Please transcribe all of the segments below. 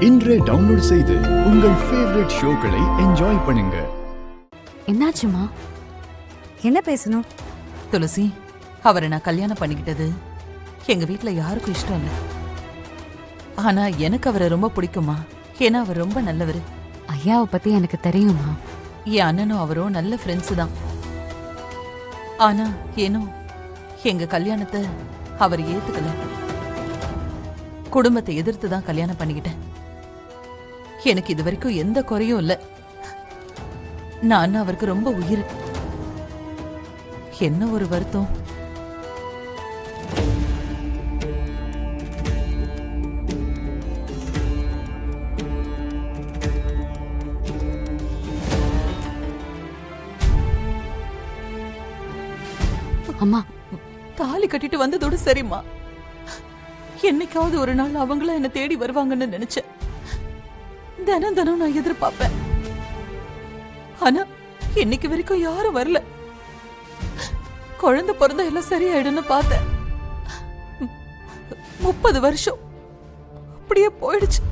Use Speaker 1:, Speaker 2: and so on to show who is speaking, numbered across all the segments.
Speaker 1: இன்றே டவுன்லோட் செய்து உங்கள் ஃபேவரட் ஷோக்களை என்ஜாய் பண்ணுங்க.
Speaker 2: என்னாச்சுமா? என்ன பேசணும்?
Speaker 3: துளசி, அவரை நான் கல்யாணம் பண்ணிக்கிட்டது எங்க வீட்டுல யாருக்கும் இஷ்டம் இல்லை. ஆனா எனக்கு அவரை ரொம்ப பிடிக்குமா. ஏன்னா அவர் ரொம்ப நல்லவரு.
Speaker 2: ஐயாவை பத்தி எனக்கு தெரியுமா?
Speaker 3: என் அண்ணனும் அவரும் நல்ல ஃப்ரெண்ட்ஸ் தான். ஆனா ஏனோ எங்க கல்யாணத்தை அவர் ஏத்துக்கல. குடும்பத்தை எதிர்த்து தான் கல்யாணம் பண்ணிக்கிட்டேன். எனக்கு இது வரைக்கும் எந்த குறையும் இல்ல. நான் அவருக்கு ரொம்ப உயிர். என்ன ஒரு வருத்தம்.
Speaker 2: அம்மா,
Speaker 3: தாலி கட்டிட்டு வந்ததோடு சரிம்மா. என்னைக்காவது ஒரு நாள் அவங்கள என்ன தேடி வருவாங்கன்னு நினைச்சேன். தினம் தினம் நான் எதிர்பார்ப்பேன். ஆனா இன்னைக்கு வரைக்கும் யாரும் வரல. குழந்தை பிறந்த எல்லாம் சரியாயிடுன்னு பார்த்தேன். 30 வருஷம் அப்படியே போயிடுச்சு.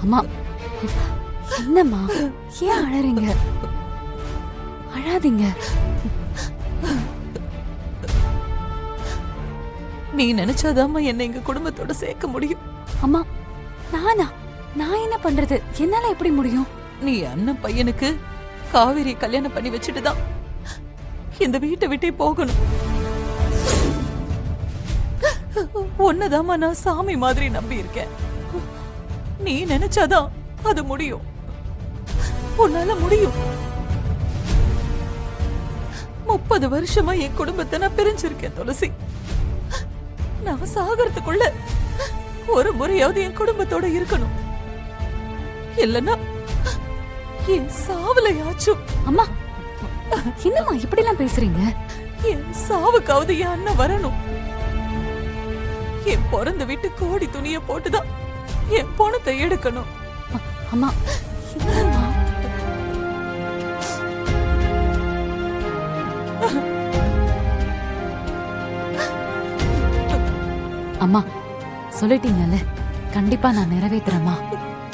Speaker 2: அம்மா, என்னம்மா ஏன் அழறீங்க? அழாதீங்க.
Speaker 3: நீ நினைச்சாதாம்மா என்ன எங்க குடும்பத்தோட சேர்க்க முடியும்.
Speaker 2: அம்மா, நான் என்ன பண்றது? என்னால எப்படி முடியும்?
Speaker 3: நீ அண்ணன் பையனுக்கு காவேரி கல்யாணம் பண்ணி வச்சுட்டுதான் இந்த வீட்டை விட்டே போகணும். ஒன்னதாமா நான் சாமி மாதிரி நம்பி இருக்கேன். நீ நினைச்சாதான் அது முடியும். உன்னால முடியும். 30 வருஷமா என் குடும்பத்தை நான் பிரிஞ்சிருக்கேன் துளசி. நான் சாகறதுக்குள்ள ஒரு முறையாவது என் குடும்பத்தோட இருக்கணும். இல்லன்னா என் சாவுலையாச்சும்.
Speaker 2: அம்மா, என்னம்மா இப்படி எல்லாம் பேசுறீங்க?
Speaker 3: என் சாவுக்காவது என் அண்ணன் வரணும். என் பிறந்த வீட்டு கோடி துணியை போட்டுதான் என் பணத்தை எடுக்கணும்.
Speaker 2: அம்மா, என்னம்மா? அம்மா, சொல்லிட்டீங்கல்ல, கண்டிப்பா நான் நிறைவேற்றுறேம்மா.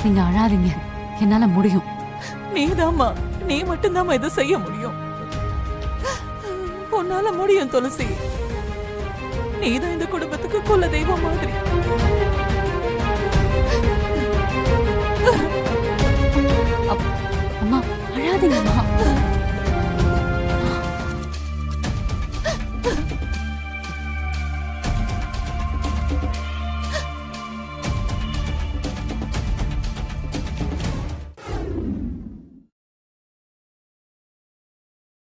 Speaker 2: நீங்க அழாதீங்க, என்னால முடியும்.
Speaker 3: நீதாம்மா, நீ மட்டும்தாம்மா இதை செய்ய முடியும். உன்னால முடியும் துளசி. நீதான் இந்த குடும்பத்துக்கு குல தெய்வம் மாதிரி.
Speaker 2: அம்மா, அழாதீங்கம்மா.